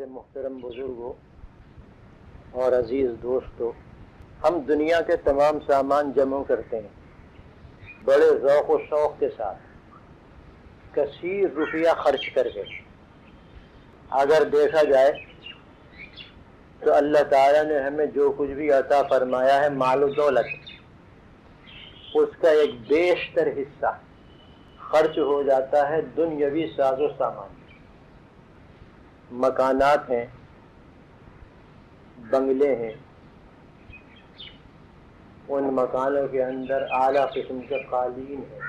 میرے محترم بزرگوں اور عزیز دوستوں، ہم دنیا کے تمام سامان جمع کرتے ہیں بڑے ذوق و شوق کے ساتھ، کثیر روپیہ خرچ کر کے۔ اگر دیکھا جائے تو اللہ تعالیٰ نے ہمیں جو کچھ بھی عطا فرمایا ہے مال و دولت، اس کا ایک بیشتر حصہ خرچ ہو جاتا ہے دنیاوی ساز و سامان، مکانات ہیں، بنگلے ہیں، ان مکانوں کے اندر اعلیٰ قسم کے قالین ہیں،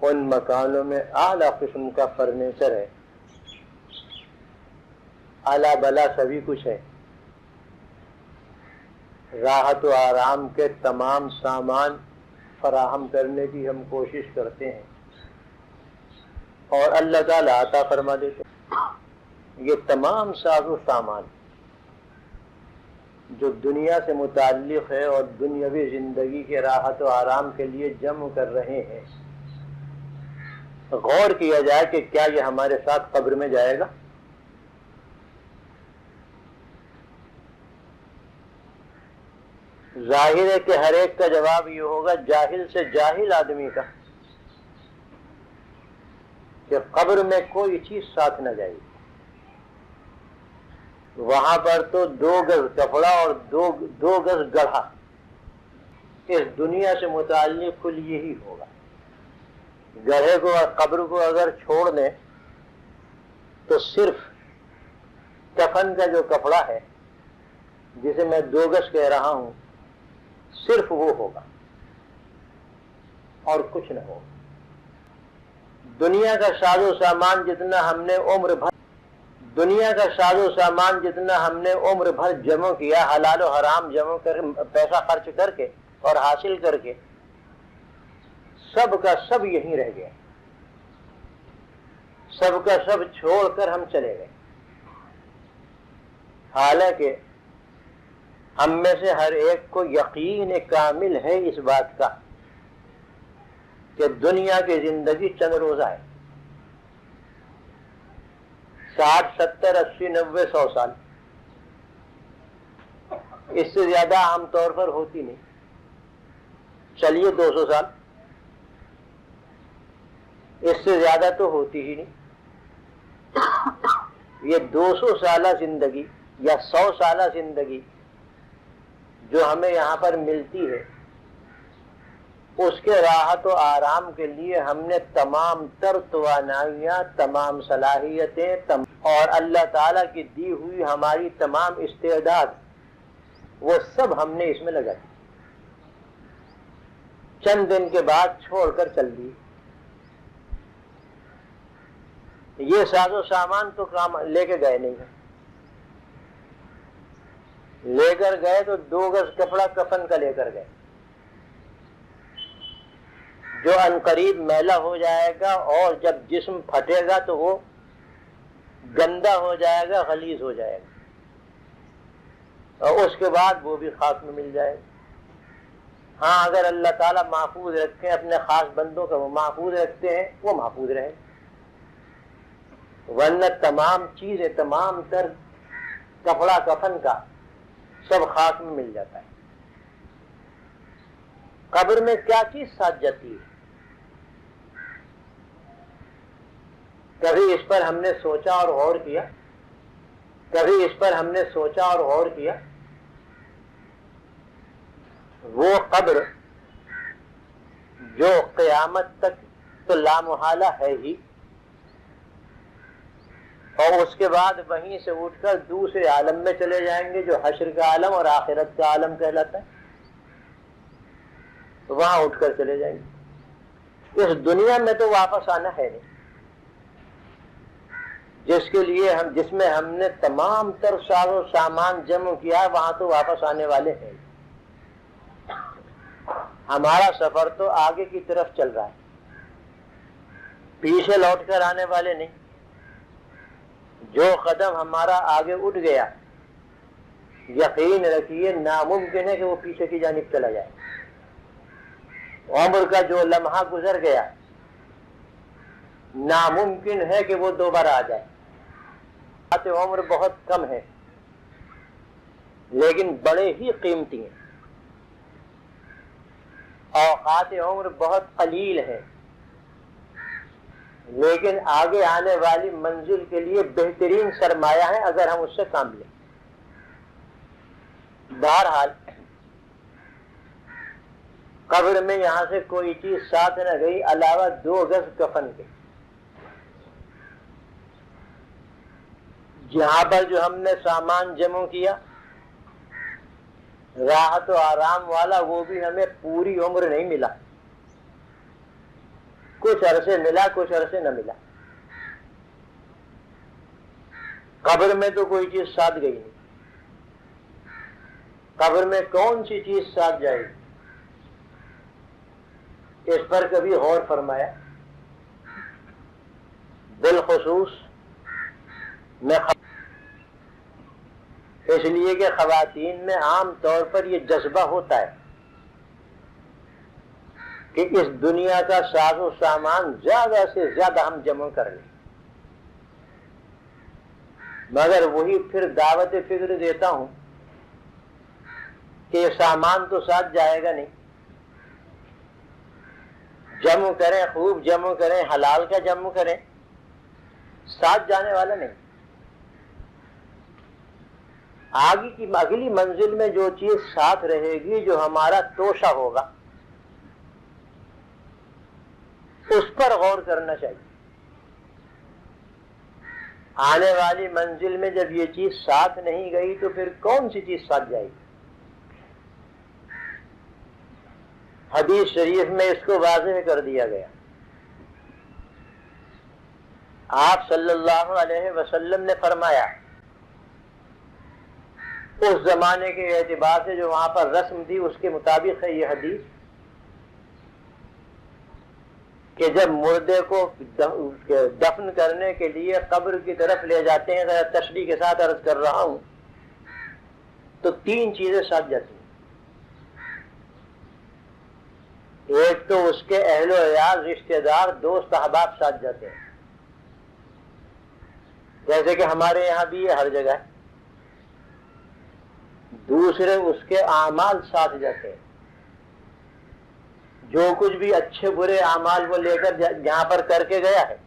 ان مکانوں میں اعلیٰ قسم کا فرنیچر ہے، اعلیٰ بلا سبھی کچھ ہے، راحت و آرام کے تمام سامان فراہم کرنے کی ہم کوشش کرتے ہیں اور اللہ تعالیٰ عطا فرما دیتے ہیں۔ یہ تمام ساز و سامان جو دنیا سے متعلق ہے اور دنیاوی زندگی کے راحت و آرام کے لیے جمع کر رہے ہیں، غور کیا جائے کہ کیا یہ ہمارے ساتھ قبر میں جائے گا؟ ظاہر ہے کہ ہر ایک کا جواب یہ ہوگا، جاہل سے جاہل آدمی کا، کہ قبر میں کوئی چیز ساتھ نہ جائے گی۔ وہاں پر تو 2 گز کپڑا اور دو گز گڑھا، اس دنیا سے متعلق کل یہی ہوگا۔ گڑھے کو اور قبر کو اگر چھوڑ دیں تو صرف کفن کا جو کپڑا ہے، جسے میں 2 گز کہہ رہا ہوں، صرف وہ ہوگا اور کچھ نہ ہوگا۔ دنیا کا ساز و سامان جتنا ہم نے عمر بھر جمع کیا، حلال و حرام جمع کر، پیسہ خرچ کر کے اور حاصل کر کے، سب کا سب یہیں رہ گیا، سب کا سب چھوڑ کر ہم چلے گئے۔ حالانکہ ہم میں سے ہر ایک کو یقین کامل ہے اس بات کا کہ دنیا کی زندگی چند روزہ ہے، 60 70 80 90 100 سال، اس سے زیادہ عام طور پر ہوتی نہیں، چلیے 200 سال، اس سے زیادہ تو ہوتی ہی نہیں۔ یہ 200 سالہ زندگی یا 100 سالہ زندگی جو ہمیں یہاں پر ملتی ہے، اس کے راحت و آرام کے لیے ہم نے تمام تر توانائیاں، تمام صلاحیتیں اور اللہ تعالیٰ کی دی ہوئی ہماری تمام استعداد، وہ سب ہم نے اس میں لگا دی، چند دن کے بعد چھوڑ کر چل دی۔ یہ ساز و سامان تو کام لے کے گئے نہیں ہیں، لے کر گئے تو 2 گز کپڑا کفن کا لے کر گئے، جو عنقریب میلا ہو جائے گا اور جب جسم پھٹے گا تو وہ گندا ہو جائے گا، غلیظ ہو جائے گا، اور اس کے بعد وہ بھی خاک میں مل جائے گا۔ ہاں، اگر اللہ تعالیٰ محفوظ رکھیں، اپنے خاص بندوں کا وہ محفوظ رکھتے ہیں، وہ محفوظ رہے، ورنہ تمام چیزیں، تمام تر کپڑا کفن کا سب خاک میں مل جاتا ہے۔ قبر میں کیا چیز ساتھ جاتی ہے؟ کبھی اس پر ہم نے سوچا اور غور کیا؟ وہ قبر جو قیامت تک تو لامحالہ ہے ہی، اور اس کے بعد وہیں سے اٹھ کر دوسرے عالم میں چلے جائیں گے جو حشر کا عالم اور آخرت کا عالم کہلاتا ہے، وہاں اٹھ کر چلے جائیں گے۔ اس دنیا میں تو واپس آنا ہے نہیں، جس میں ہم نے تمام تر ساز و سامان جمع کیا، وہاں تو واپس آنے والے ہیں۔ ہمارا سفر تو آگے کی طرف چل رہا ہے، پیچھے لوٹ کر آنے والے نہیں۔ جو قدم ہمارا آگے اٹھ گیا، یقین رکھیے ناممکن ہے کہ وہ پیچھے کی جانب چلا جائے۔ عمر کا جو لمحہ گزر گیا، ناممکن ہے کہ وہ دوبارہ آ جائے۔ عمر بہت کم ہے لیکن بڑے ہی قیمتی ہیں، اوقات عمر بہت قلیل ہے لیکن آگے آنے والی منزل کے لیے بہترین سرمایہ ہے اگر ہم اس سے کام لیں۔ بہرحال قبر میں یہاں سے کوئی چیز ساتھ نہ گئی علاوہ 2 گز کفن کے۔ جہاں پر جو ہم نے سامان جمع کیا راحت و آرام والا، وہ بھی ہمیں پوری عمر نہیں ملا، کچھ عرصے ملا کچھ عرصے نہ ملا۔ قبر میں تو کوئی چیز ساتھ گئی نہیں، قبر میں کون سی چیز ساتھ جائے گی؟ اس پر کبھی غور فرمایا؟ بالخصوص میں اس لیے کہ خواتین میں عام طور پر یہ جذبہ ہوتا ہے کہ اس دنیا کا ساز و سامان زیادہ سے زیادہ ہم جمع کر لیں، مگر وہی پھر دعوت فکر دیتا ہوں کہ یہ سامان تو ساتھ جائے گا نہیں، جمع کریں، خوب جمع کریں، حلال کا جمع کریں، ساتھ جانے والا نہیں۔ آگے کی اگلی منزل میں جو چیز ساتھ رہے گی، جو ہمارا توشہ ہوگا، اس پر غور کرنا چاہیے۔ آنے والی منزل میں جب یہ چیز ساتھ نہیں گئی تو پھر کون سی چیز ساتھ جائے گی؟ حدیث شریف میں اس کو واضح کر دیا گیا۔ آپ صلی اللہ علیہ وسلم نے فرمایا، اس زمانے کے اعتبار سے جو وہاں پر رسم تھی اس کے مطابق ہے یہ حدیث، کہ جب مردے کو دفن کرنے کے لیے قبر کی طرف لے جاتے ہیں، ذرا تشریح کے ساتھ عرض کر رہا ہوں، تو 3 چیزیں ساتھ جاتی ہیں۔ ایک تو اس کے اہل و عیال، رشتہ دار، دوست احباب ساتھ جاتے ہیں، جیسے کہ ہمارے یہاں بھی یہ ہر جگہ ہے۔ دوسرے اس کے اعمال ساتھ جاتے ہیں، جو کچھ بھی اچھے برے اعمال وہ لے کر جہاں پر کر کے گیا ہے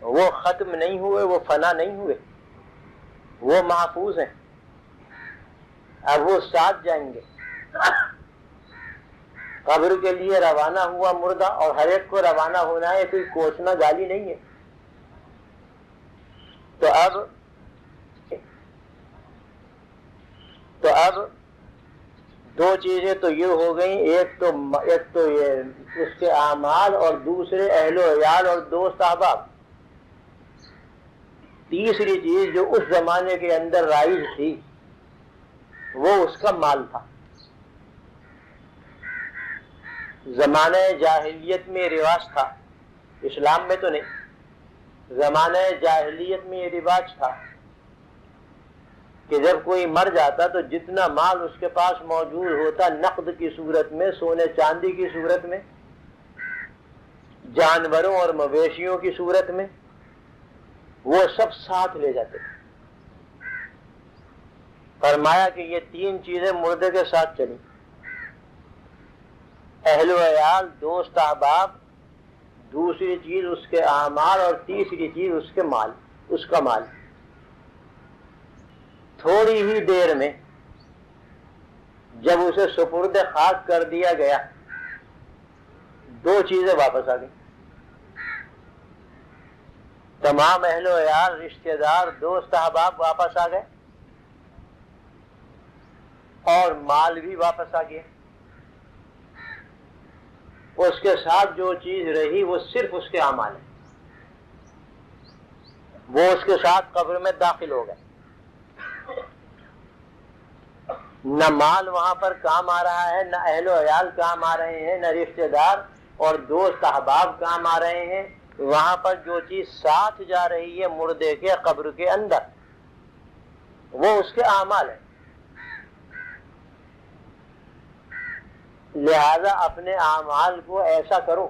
وہ ختم نہیں ہوئے، وہ فنا نہیں ہوئے، وہ محفوظ ہیں، اب وہ ساتھ جائیں گے۔ قبر کے لیے روانہ ہوا مردہ، اور ہر ایک کو روانہ ہونا ہے، کوئی کوسنا گالی نہیں ہے۔ تو اب 2 چیزیں تو یہ ہو گئیں، ایک تو یہ اس کے اعمال، اور دوسرے اہل و عیال اور دوست احباب۔ تیسری چیز جو اس زمانے کے اندر رائج تھی وہ اس کا مال تھا۔ زمانہ جاہلیت میں یہ رواج تھا، اسلام میں تو نہیں، زمانہ جاہلیت میں یہ رواج تھا کہ جب کوئی مر جاتا تو جتنا مال اس کے پاس موجود ہوتا، نقد کی صورت میں، سونے چاندی کی صورت میں، جانوروں اور مویشیوں کی صورت میں، وہ سب ساتھ لے جاتے تھے۔ فرمایا کہ یہ 3 چیزیں مردے کے ساتھ چلی، اہل و عیال، دوست احباب، دوسری چیز اس کے اعمال، اور تیسری چیز اس کے مال، اس کا مال۔ تھوڑی ہی دیر میں جب اسے سپرد خاک کر دیا گیا، 2 چیزیں واپس آ گئی، تمام اہل و عیال، رشتہ دار، دوست احباب واپس آ گئے، اور مال بھی واپس آ گیا۔ اس کے ساتھ جو چیز رہی وہ صرف اس کے اعمال ہے، وہ اس کے ساتھ قبر میں داخل ہو گئے۔ نہ مال وہاں پر کام آ رہا ہے، نہ اہل و عیال کام آ رہے ہیں، نہ رشتہ دار اور دوست احباب کام آ رہے ہیں۔ وہاں پر جو چیز ساتھ جا رہی ہے مردے کے قبر کے اندر، وہ اس کے اعمال ہیں۔ لہذا اپنے اعمال کو ایسا کرو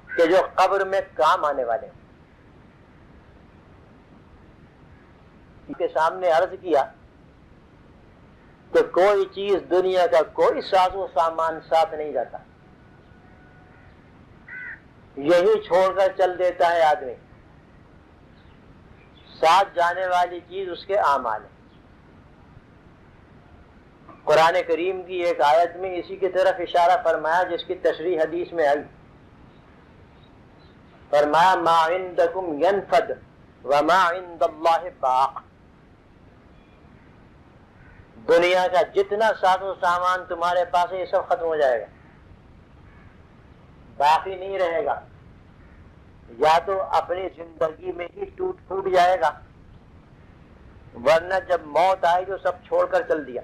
کہ جو قبر میں کام آنے والے ہیں۔ کے سامنے عرض کیا کہ کوئی چیز دنیا کا کوئی ساز و سامان ساتھ نہیں جاتا، یہی چھوڑ کر چل دیتا ہے آدمی، ساتھ جانے والی چیز اس کے اعمال ہیں۔ قرآن کریم کی ایک آیت میں اسی کی طرف اشارہ فرمایا جس کی تشریح حدیث میں آئی، فرمایا ما عندکم ینفد وما عند اللہ باق، دنیا کا جتنا ساز و سامان تمہارے پاس ہے یہ سب ختم ہو جائے گا، باقی نہیں رہے گا، یا تو اپنی زندگی میں ہی ٹوٹ پھوٹ جائے گا، ورنہ جب موت آئے گی سب چھوڑ کر چل دیا،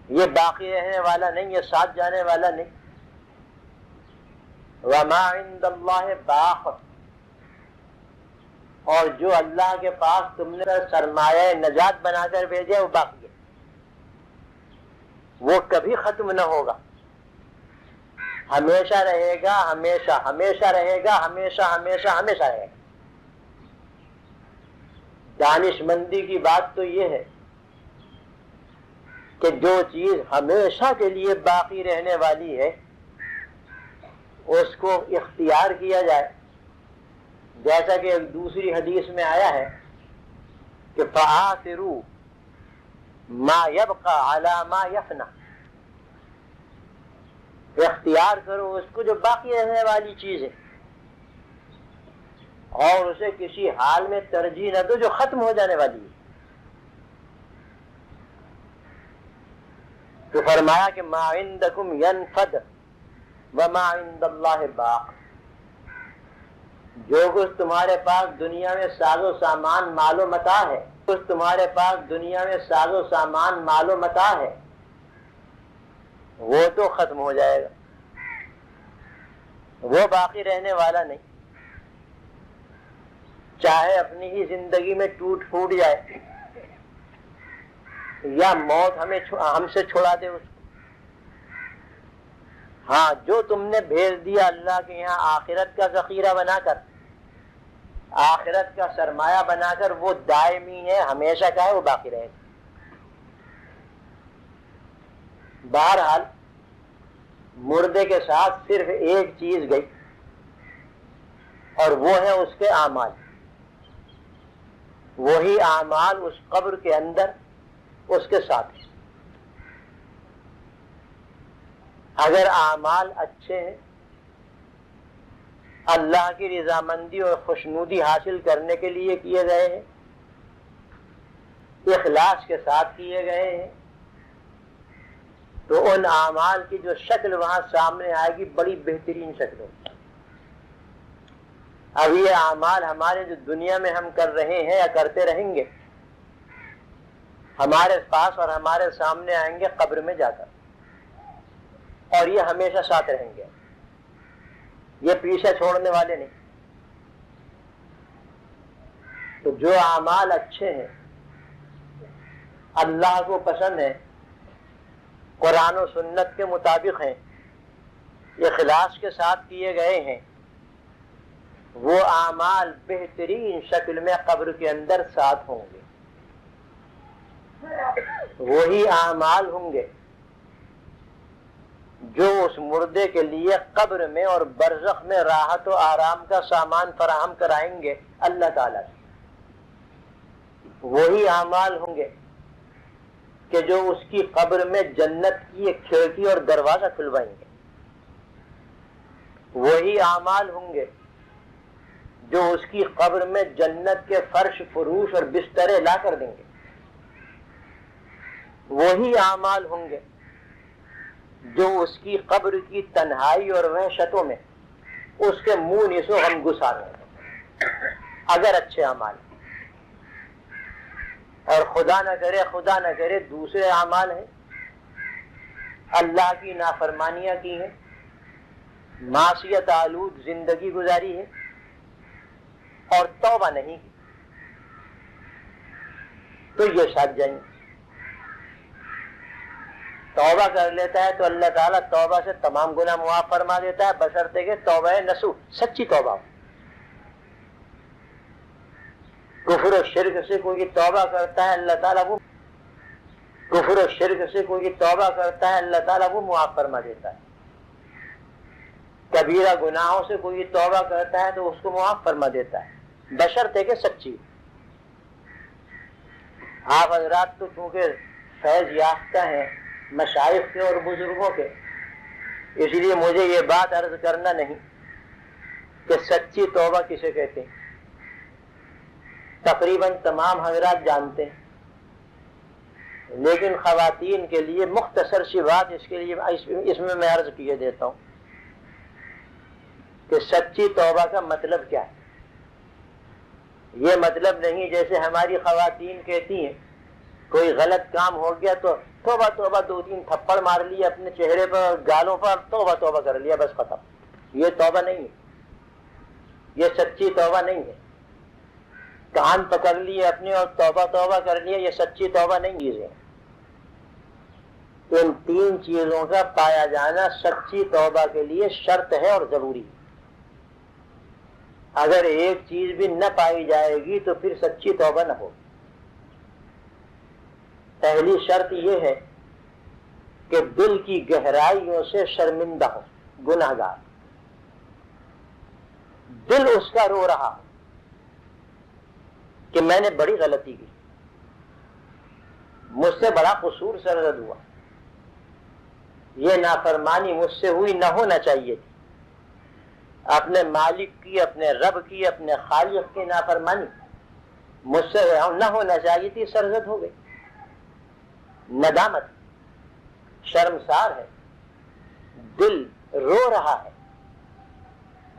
یہ باقی رہنے والا نہیں، یہ ساتھ جانے والا نہیں۔ وما عند اللہ باق، اور جو اللہ کے پاس تم نے سرمایہ نجات بنا کر بھیجے وہ باقی ہے، وہ کبھی ختم نہ ہوگا، ہمیشہ رہے گا، ہمیشہ ہمیشہ رہے گا، ہمیشہ ہمیشہ ہمیشہ رہے گا۔ دانش مندی کی بات تو یہ ہے کہ جو چیز ہمیشہ کے لیے باقی رہنے والی ہے اس کو اختیار کیا جائے، جیسا کہ ایک دوسری حدیث میں آیا ہے کہ فآثروا ما يبقى على ما يفنى، اختیار کرو اس کو جو باقی رہنے والی چیز ہے، اور اسے کسی حال میں ترجیح نہ دو جو ختم ہو جانے والی ہے۔ تو فرمایا کہ ما عندکم ینفد وما عند اللہ باق، جو کچھ تمہارے پاس دنیا میں ساز و سامان مال و متاع ہے، کچھ تمہارے پاس دنیا میں ساز و سامان مال و متاع ہے وہ تو ختم ہو جائے گا، وہ باقی رہنے والا نہیں، چاہے اپنی ہی زندگی میں ٹوٹ پھوٹ جائے یا موت ہم سے چھڑا دے اس کو۔ ہاں، جو تم نے بھیج دیا اللہ کے یہاں آخرت کا ذخیرہ بنا کر، آخرت کا سرمایہ بنا کر، وہ دائمی ہے، ہمیشہ کا ہے، وہ باقی رہے گا۔ بہرحال مردے کے ساتھ صرف ایک چیز گئی اور وہ ہے اس کے اعمال، وہی اعمال اس قبر کے اندر اس کے ساتھ ہے۔ اگر اعمال اچھے ہیں، اللہ کی رضامندی اور خوشنودی حاصل کرنے کے لیے کیے گئے ہیں، اخلاص کے ساتھ کیے گئے ہیں، تو ان اعمال کی جو شکل وہاں سامنے آئے گی بڑی بہترین شکل ہوگی۔ اب یہ اعمال ہمارے جو دنیا میں ہم کر رہے ہیں یا کرتے رہیں گے، ہمارے پاس اور ہمارے سامنے آئیں گے قبر میں جا کر، اور یہ ہمیشہ ساتھ رہیں گے، یہ پیچھے چھوڑنے والے نہیں۔ تو جو اعمال اچھے ہیں، اللہ کو پسند ہیں، قرآن و سنت کے مطابق ہیں، اخلاص کے ساتھ کیے گئے ہیں، وہ اعمال بہترین شکل میں قبر کے اندر ساتھ ہوں گے، وہی اعمال ہوں گے جو اس مردے کے لیے قبر میں اور برزخ میں راحت و آرام کا سامان فراہم کرائیں گے اللہ تعالیٰ سے، وہی اعمال ہوں گے کہ جو اس کی قبر میں جنت کی ایک کھڑکی اور دروازہ کھلوائیں گے، وہی اعمال ہوں گے جو اس کی قبر میں جنت کے فرش فروش اور بسترے لا کر دیں گے، وہی اعمال ہوں گے جو اس کی قبر کی تنہائی اور وحشتوں میں اس کے منہ نیس و غم گسار ہیں، اگر اچھے اعمال ہیں۔ اور خدا نہ کرے دوسرے اعمال ہیں، اللہ کی نافرمانیاں کی ہیں، معصیت آلود زندگی گزاری ہے اور توبہ نہیں کی، تو یہ ساتھ جائیں گے۔ توبہ کر لیتا ہے تو اللہ تعالیٰ توبہ سے تمام گناہ معاف فرما دیتا ہے، بشرطے کہ توبہ نصوح، سچی توبہ ہو۔ کفر و شرک سے کوئی توبہ کرتا ہے اللہ تعالیٰ وہ کفر و شرک سے کوئی توبہ کرتا ہے اللہ تعالیٰ وہ معاف فرما دیتا ہے. کبیرہ گناہوں سے کوئی توبہ کرتا ہے تو اس کو معاف فرما دیتا ہے، بشرطے کہ سچی. آپ حضرات تو چونکہ فیض یافتہ ہیں مشائخ کے اور بزرگوں کے، اس لیے مجھے یہ بات عرض کرنا نہیں کہ سچی توبہ کسے کہتے ہیں. تقریباً تمام حضرات جانتے ہیں، لیکن خواتین کے لیے مختصر سی بات اس میں میں عرض کیے دیتا ہوں کہ سچی توبہ کا مطلب کیا ہے. یہ مطلب نہیں جیسے ہماری خواتین کہتی ہیں کوئی غلط کام ہو گیا تو توبہ توبہ 2-3 تھپڑ مار لیے اپنے چہرے پر گالوں پر، توبہ توبہ کر لیا بس ختم. یہ توبہ نہیں ہے، یہ سچی توبہ نہیں ہے. کان پکڑ لیے اپنے اور توبہ توبہ کر لیا، یہ سچی توبہ نہیں چیزیں. ان 3 چیزوں کا پایا جانا سچی توبہ کے لیے شرط ہے اور ضروری. اگر ایک چیز بھی نہ پائی جائے گی تو پھر سچی توبہ نہ ہو. پہلی شرط یہ ہے کہ دل کی گہرائیوں سے شرمندہ ہو، گناہگار، دل اس کا رو رہا کہ میں نے بڑی غلطی کی، مجھ سے بڑا قصور سرزد ہوا، یہ نافرمانی مجھ سے ہوئی، نہ ہونا چاہیے تھی. اپنے مالک کی، اپنے رب کی، اپنے خالق کی نافرمانی مجھ سے نہ ہونا چاہیے تھی، سرزد ہو گئی. ندامت، شرمسار ہے، دل رو رہا ہے.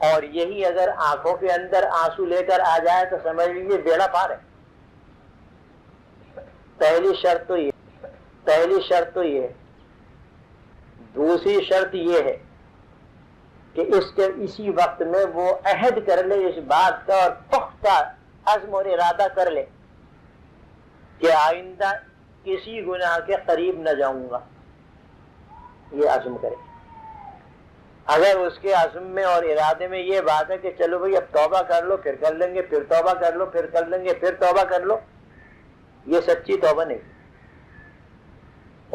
اور یہی اگر آنکھوں کے اندر آنسو لے کر آ جائے تو سمجھ لیجیے بیڑا پار ہے. پہلی شرط تو یہ ہے. دوسری شرط یہ ہے کہ اسی وقت میں وہ عہد کر لے اس بات کا اور پختہ عزم اور ارادہ کر لے کہ آئندہ کسی گناہ کے قریب نہ جاؤں گا. یہ عزم کرے. اگر اس کے عزم میں اور ارادے میں یہ بات ہے کہ چلو بھائی اب توبہ کر لو پھر کر لیں گے، پھر توبہ کر لو پھر کر لیں گے، پھر توبہ کر لو، یہ سچی توبہ نہیں.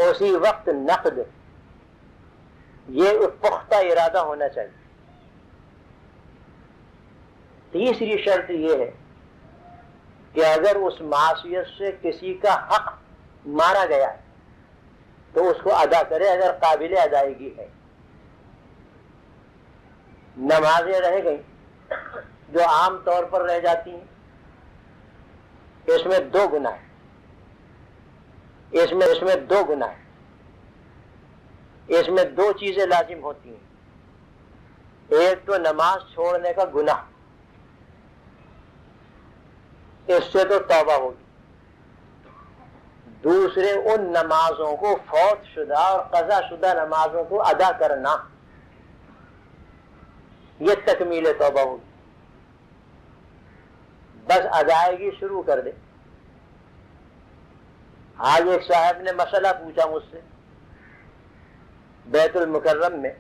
اسی وقت نقد، یہ پختہ ارادہ ہونا چاہیے. تیسری شرط یہ ہے کہ اگر اس معصیت سے کسی کا حق مارا گیا ہے تو اس کو ادا کرے اگر قابل ادائیگی ہے. نمازیں رہ گئیں جو عام طور پر رہ جاتی ہیں، اس میں 2 گناہ ہیں. اس میں 2 گناہ ہیں. اس میں 2 چیزیں لازم ہوتی ہیں. ایک تو نماز چھوڑنے کا گناہ، اس سے تو توبہ ہوگی. دوسرے ان نمازوں کو، فوت شدہ اور قضا شدہ نمازوں کو ادا کرنا، یہ تکمیل توبہ ہوگی. بس ادائیگی شروع کر دے. آج ایک صاحب نے مسئلہ پوچھا مجھ سے بیت المکرم میں،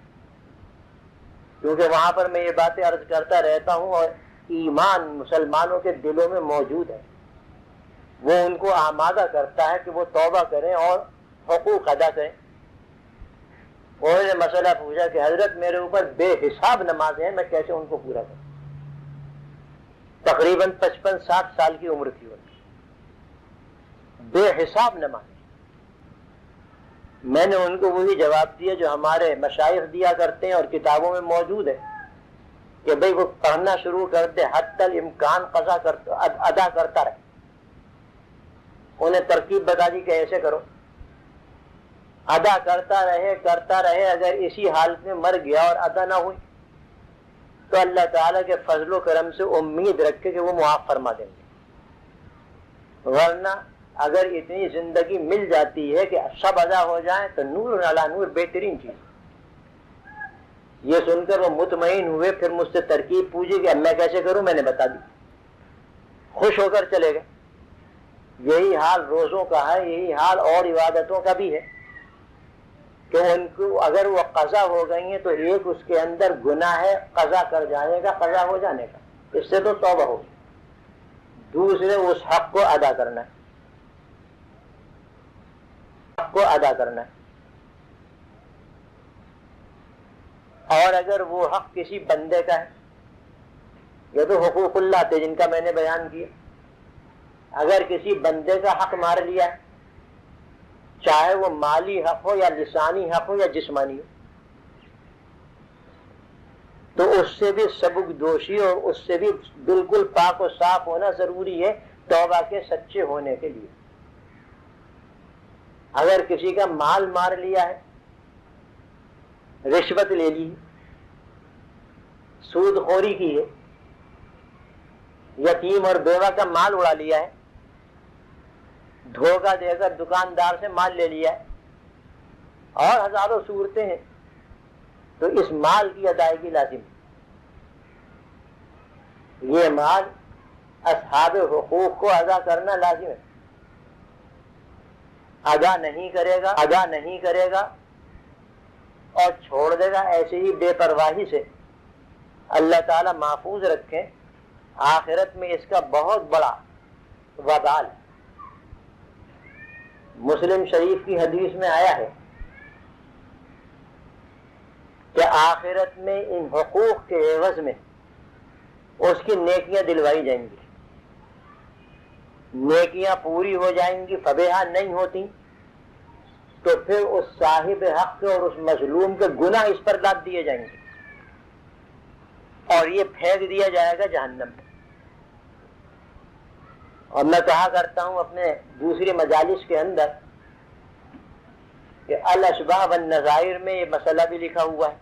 کیونکہ وہاں پر میں یہ باتیں عرض کرتا رہتا ہوں اور ایمان مسلمانوں کے دلوں میں موجود ہے، وہ ان کو آمادہ کرتا ہے کہ وہ توبہ کریں اور حقوق ادا کریں. انہوں نے مسئلہ پوچھا کہ حضرت میرے اوپر بے حساب نمازیں ہیں، میں کیسے ان کو پورا کروں. تقریباً 55-60 سال کی عمر تھی ان کی. بے حساب نمازیں. میں نے ان کو وہی جواب دیا جو ہمارے مشائخ دیا کرتے ہیں اور کتابوں میں موجود ہے کہ بھئی وہ پڑھنا شروع کر دے، حتی الامکان ادا کرتا رہے. انہیں ترکیب بتا دی کہ ایسے کرو، ادا کرتا رہے. اگر اسی حالت میں مر گیا اور ادا نہ ہوئی تو اللہ تعالیٰ کے فضل و کرم سے امید رکھے کہ وہ معاف فرما دیں گے. ورنہ اگر اتنی زندگی مل جاتی ہے کہ سب ادا ہو جائیں تو نور علی نور، بہترین چیز. یہ سن کر وہ مطمئن ہوئے، پھر مجھ سے ترکیب پوچھی کہ اب میں کیسے کروں. میں نے بتا دی، خوش ہو کر چلے گئے. یہی حال روزوں کا ہے، یہی حال اور عبادتوں کا بھی ہے کہ ان کو اگر وہ قضا ہو گئی ہیں تو ایک اس کے اندر گناہ ہے قضا کر جانے کا، قضا ہو جانے کا، اس سے تو توبہ ہوگی. دوسرے اس حق کو ادا کرنا ہے، حق کو ادا کرنا ہے۔ اور اگر وہ حق کسی بندے کا ہے، یہ تو حقوق اللہ تھے جن کا میں نے بیان کیا، اگر کسی بندے کا حق مار لیا ہے، چاہے وہ مالی حق ہو یا لسانی حق ہو یا جسمانی ہو، تو اس سے بھی سبک دوشی اور اس سے بھی بالکل پاک و صاف ہونا ضروری ہے توبہ کے سچے ہونے کے لیے۔ اگر کسی کا مال مار لیا ہے، رشوت لے لی، سود خوری کی ہے، یتیم اور بیوہ کا مال اڑا لیا ہے، دھوکہ دے کر دکاندار سے مال لے لیا ہے، اور ہزاروں صورتیں ہیں، تو اس مال کی ادائیگی لازم ہے۔ یہ مال اصحاب حقوق کو ادا کرنا لازم ہے۔ ادا نہیں کرے گا اور چھوڑ دے گا ایسے ہی بے پرواہی سے، اللہ تعالیٰ محفوظ رکھیں، آخرت میں اس کا بہت بڑا وبال ہے۔ مسلم شریف کی حدیث میں آیا ہے کہ آخرت میں ان حقوق کے عوض میں اس کی نیکیاں دلوائی جائیں گی، نیکیاں پوری ہو جائیں گی، فبیہا نہیں ہوتی، تو پھر اس صاحب حق کے اور اس مظلوم کے گناہ اس پر لاد دیے جائیں گے اور یہ پھینک دیا جائے گا جہنم میں۔ اور میں کہا کرتا ہوں اپنے دوسری مجالس کے اندر کہ الاشباہ والنظائر میں یہ مسئلہ بھی لکھا ہوا ہے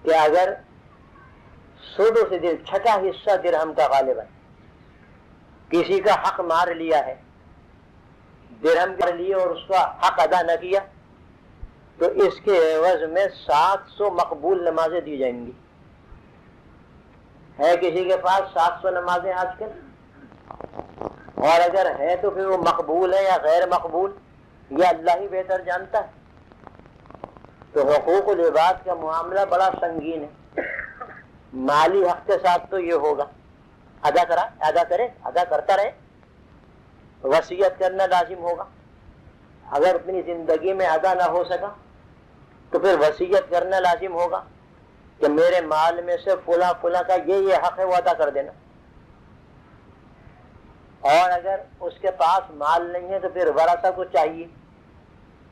کہ اگر سدس دل چھٹا حصہ درہم کا غالباً کسی کا حق مار لیا ہے، درہم کر لیے اور اس کا حق ادا نہ کیا، تو اس کے عوض میں 700 مقبول نمازیں دی جائیں گی۔ ہے کسی کے پاس 700 نمازیں آج کل؟ اور اگر ہے تو پھر وہ مقبول ہے یا غیر مقبول یہ اللہ ہی بہتر جانتا ہے۔ تو حقوق العباد کا معاملہ بڑا سنگین ہے۔ مالی حق کے ساتھ تو یہ ہوگا، ادا کرتا رہے، وصیت کرنا لازم ہوگا۔ اگر اپنی زندگی میں ادا نہ ہو سکا تو پھر وصیت کرنا لازم ہوگا کہ میرے مال میں سے فلاں فلاں کا یہ حق ہے وہ ادا کر دینا۔ اور اگر اس کے پاس مال نہیں ہے تو پھر ورثہ کو چاہیے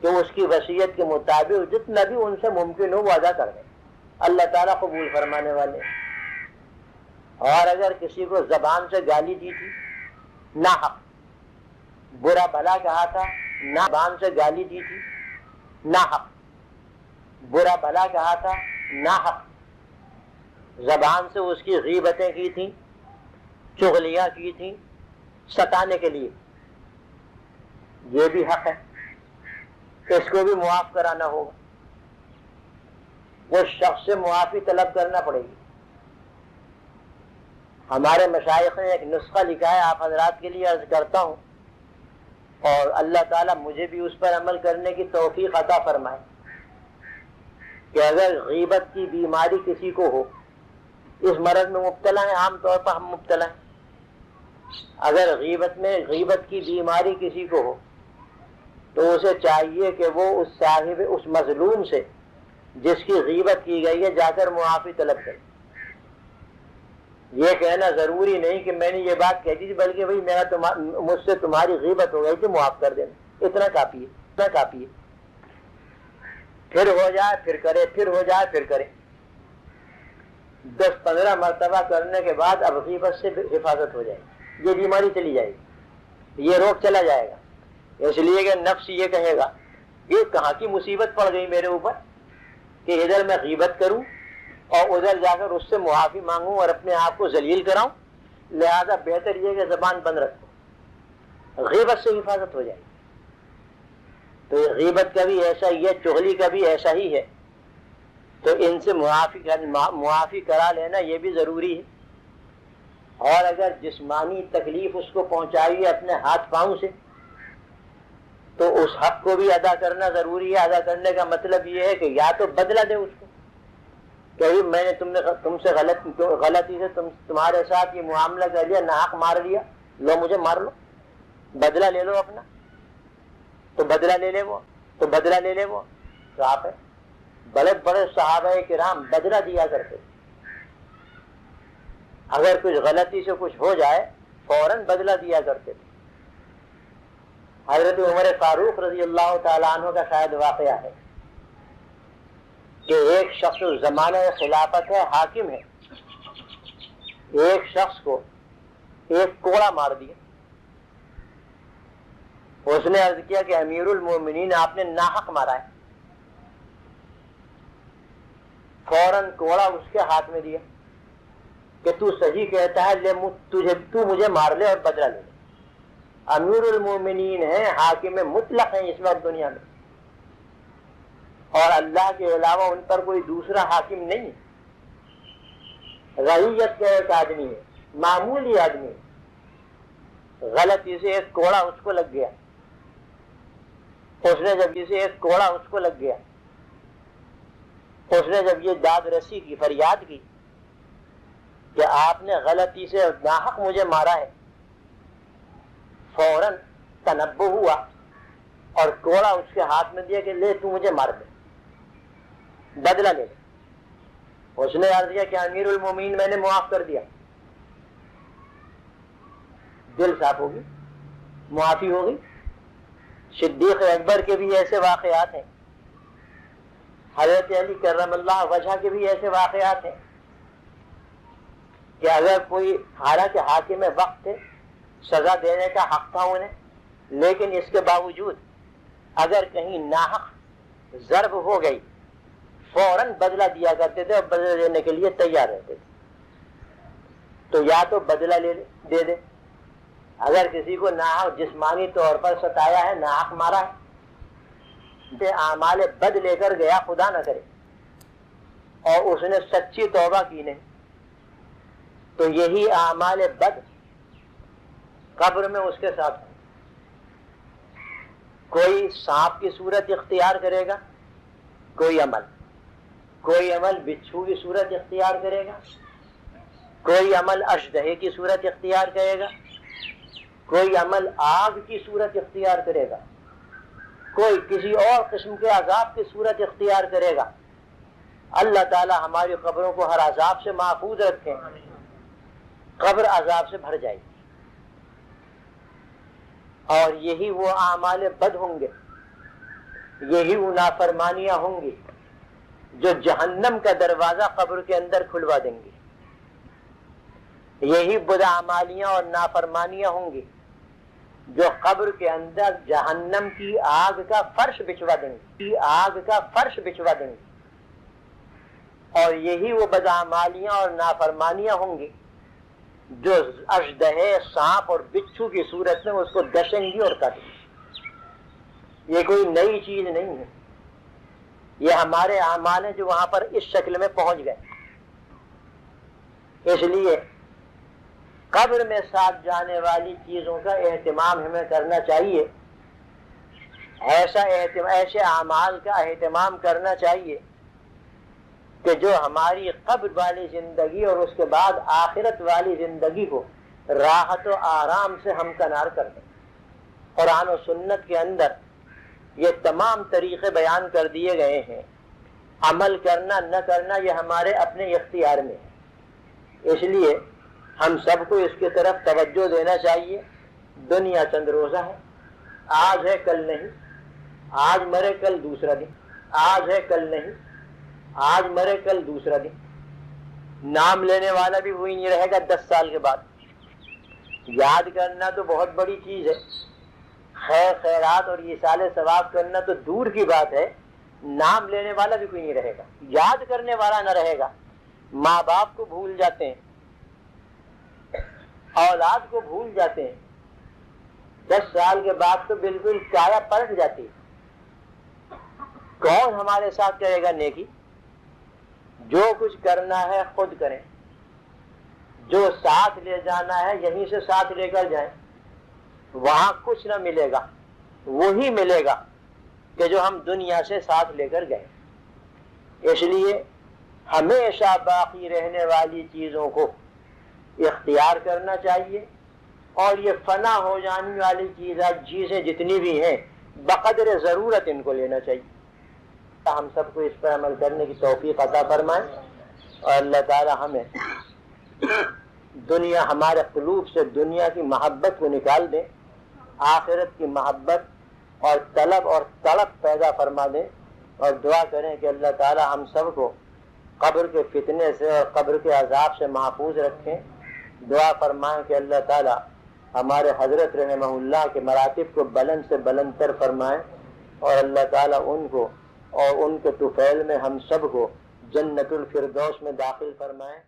کہ اس کی وصیت کے مطابق جتنا بھی ان سے ممکن ہو وہ ادا کر دیں، اللہ تعالیٰ قبول فرمانے والے۔ اور اگر کسی کو زبان سے گالی دی تھی، ناحق برا بھلا کہا تھا، زبان سے گالی دی تھی، ناحق برا بھلا کہا تھا، ناحق زبان سے اس کی غیبتیں کی تھیں، چغلیاں کی تھیں ستانے کے لیے، یہ بھی حق ہے، اس کو بھی معاف کرانا ہوگا، وہ شخص سے معافی طلب کرنا پڑے گی۔ ہمارے مشائخ نے ایک نسخہ لکھا ہے، آپ حضرات کے لیے عرض کرتا ہوں، اور اللہ تعالیٰ مجھے بھی اس پر عمل کرنے کی توفیق عطا فرمائے، کہ اگر غیبت کی بیماری کسی کو ہو، اس مرض میں مبتلا ہے، عام طور پر ہم مبتلا ہیں، اگر غیبت کی بیماری کسی کو ہو تو اسے چاہیے کہ وہ اس مظلوم سے جس کی غیبت کی گئی ہے جا کر معافی طلب کرے۔ یہ کہنا ضروری نہیں کہ میں نے یہ بات کہتی تھی، بلکہ بھائی مجھ سے تمہاری غیبت ہو گئی تھی، معاف کر دینا، اتنا کافی ہے۔ پھر ہو جائے پھر کرے، پھر ہو جائے پھر کرے، 10-15 مرتبہ کرنے کے بعد اب غیبت سے حفاظت ہو جائے گی، یہ بیماری چلی جائے گی، یہ روگ چلا جائے گا۔ اس لیے کہ نفس یہ کہے گا یہ کہاں کی مصیبت پڑ گئی میرے اوپر کہ ادھر میں غیبت کروں اور ادھر جا کر اس سے معافی مانگوں اور اپنے آپ کو ذلیل کراؤں، لہذا بہتر یہ کہ زبان بند رکھو، غیبت سے حفاظت ہو جائے۔ تو غیبت کا بھی ایسا ہی ہے، چغلی کا بھی ایسا ہی ہے، تو ان سے معافی کرا لینا یہ بھی ضروری ہے۔ اور اگر جسمانی تکلیف اس کو پہنچائی ہے اپنے ہاتھ پاؤں سے تو اس حق کو بھی ادا کرنا ضروری ہے۔ ادا کرنے کا مطلب یہ ہے کہ یا تو بدلہ دے اس کو، کہ میں نے تم سے غلطی سے تمہارے ساتھ یہ معاملہ کر لیا، ناحق مار لیا، لو مجھے مار لو، بدلہ لے لو اپنا، تو بدلہ لے لے وہ، تو بدلہ لے لے وہ۔ تو آپ بڑے بڑے صحابہ کرام بدلہ دیا کرتے، اگر کچھ غلطی سے کچھ ہو جائے فوراً بدلہ دیا کرتے تھے۔ حضرت عمر فاروق رضی اللہ تعالیٰ عنہ کا شاید واقعہ ہے کہ ایک شخص زمانہ خلافت ہے، حاکم ہے، ایک شخص کو ایک کوڑا مار دیا۔ اس نے عرض کیا کہ امیر المومنین آپ نے ناحق مارا ہے۔ فوراً کوڑا اس کے ہاتھ میں دیا کہ تو صحیح کہتا ہے، تو مجھے مار لے اور بدلہ لے لے۔ امیر المومنین ہیں، حاکم مطلق ہیں اس وقت دنیا میں، اور اللہ کے علاوہ ان پر کوئی دوسرا حاکم نہیں ہے، رعیت کا ایک آدمی ہے، معمولی آدمی ہے۔ غلطی سے ایک کوڑا اس کو لگ گیا، اس نے جب یہ داد رسی کی، فریاد کی کہ آپ نے غلطی سے ناحق مجھے مارا ہے، فوراً تنبہ ہوا اور کوڑا اس کے ہاتھ میں دیا کہ لے تو مجھے مار دے، بدلہ لے لے۔ اس نے عرض کیا کہ امیر المومنین میں نے معاف کر دیا، دل صاف ہوگی، معافی ہوگی۔ صدیق اکبر کے بھی ایسے واقعات ہیں، حضرت علی کرم اللہ وجہ کے بھی ایسے واقعات ہیں کہ اگر کوئی، حالانکہ حاکم وقت تھے، سزا دینے کا حق تھا انہیں، لیکن اس کے باوجود اگر کہیں ناحق ضرب ہو گئی فوراً بدلہ دیا کرتے تھے اور بدلہ دینے کے لیے تیار رہتے تھے۔ تو یا تو بدلہ دے دے، اگر کسی کو ناحق جسمانی طور پر ستایا ہے، ناحق مارا ہے، اعمال بد لے کر گیا، خدا نہ کرے، اور اس نے سچی توبہ کی نہیں، تو یہی اعمال بد قبر میں اس کے ساتھ کوئی سانپ کی صورت اختیار کرے گا، کوئی عمل بچھو کی صورت اختیار کرے گا، کوئی عمل اشدہے کی صورت اختیار کرے گا، کوئی عمل آگ کی صورت اختیار کرے گا، کوئی کسی اور قسم کے عذاب کی صورت اختیار کرے گا۔ اللہ تعالی ہماری قبروں کو ہر عذاب سے محفوظ رکھیں، قبر عذاب سے بھر جائے گی، اور یہی وہ اعمال بد ہوں گے، یہی وہ نافرمانیاں ہوں گی جو جہنم کا دروازہ قبر کے اندر کھلوا دیں گی، یہی بدعمالیاں اور نافرمانیاں ہوں گی جو قبر کے اندر جہنم کی آگ کا فرش بچھوا دیں گی، اور یہی وہ بدعمالیاں اور نافرمانیاں ہوں گی جو اشدہے، سانپ اور بچھو کی صورت میں اس کو دشیں گی اور کاٹیں گی۔ یہ کوئی نئی چیز نہیں ہے، یہ ہمارے اعمال ہیں جو وہاں پر اس شکل میں پہنچ گئے۔ اس لیے قبر میں ساتھ جانے والی چیزوں کا اہتمام ہمیں کرنا چاہیے، ایسے اعمال کا اہتمام کرنا چاہیے کہ جو ہماری قبر والی زندگی اور اس کے بعد آخرت والی زندگی کو راحت و آرام سے ہمکنار کر دیں۔ قرآن و سنت کے اندر یہ تمام طریقے بیان کر دیے گئے ہیں، عمل کرنا نہ کرنا یہ ہمارے اپنے اختیار میں ہے۔ اس لیے ہم سب کو اس کی طرف توجہ دینا چاہیے۔ دنیا چند روزہ ہے، آج ہے کل نہیں، آج مرے کل دوسرا دن، آج ہے کل نہیں، آج مرے کل دوسرا دن۔ نام لینے والا بھی وہی نہیں رہے گا 10 سال کے بعد۔ یاد کرنا تو بہت بڑی چیز ہے، خیر خیرات اور ایصال ثواب کرنا تو دور کی بات ہے، نام لینے والا بھی کوئی نہیں رہے گا، یاد کرنے والا نہ رہے گا۔ ماں باپ کو بھول جاتے ہیں، اولاد کو بھول جاتے ہیں، 10 سال کے بعد تو بالکل کایا پلٹ جاتی ہے۔ کون ہمارے ساتھ کرے گا نیکی؟ جو کچھ کرنا ہے خود کریں، جو ساتھ لے جانا ہے یہیں سے ساتھ لے کر جائیں، وہاں کچھ نہ ملے گا، وہی ملے گا کہ جو ہم دنیا سے ساتھ لے کر گئے۔ اس لیے ہمیشہ باقی رہنے والی چیزوں کو اختیار کرنا چاہیے، اور یہ فنا ہو جانے والی چیزیں جتنی بھی ہیں بقدر ضرورت ان کو لینا چاہیے۔ ہم سب کو اس پر عمل کرنے کی توفیق عطا فرمائے، اور اللہ تعالی ہمیں ہمارے قلوب سے دنیا کی محبت کو نکال دے، آخرت کی محبت اور طلب اور تڑپ پیدا فرما دے، اور دعا کریں کہ اللہ تعالی ہم سب کو قبر کے فتنے سے اور قبر کے عذاب سے محفوظ رکھیں۔ دعا فرمائیں کہ اللہ تعالی ہمارے حضرت رحمہ اللہ کے مراتب کو بلند سے بلند تر فرمائیں، اور اللہ تعالی ان کو اور ان کے طفیل میں ہم سب کو جنت الفردوس میں داخل فرمائیں۔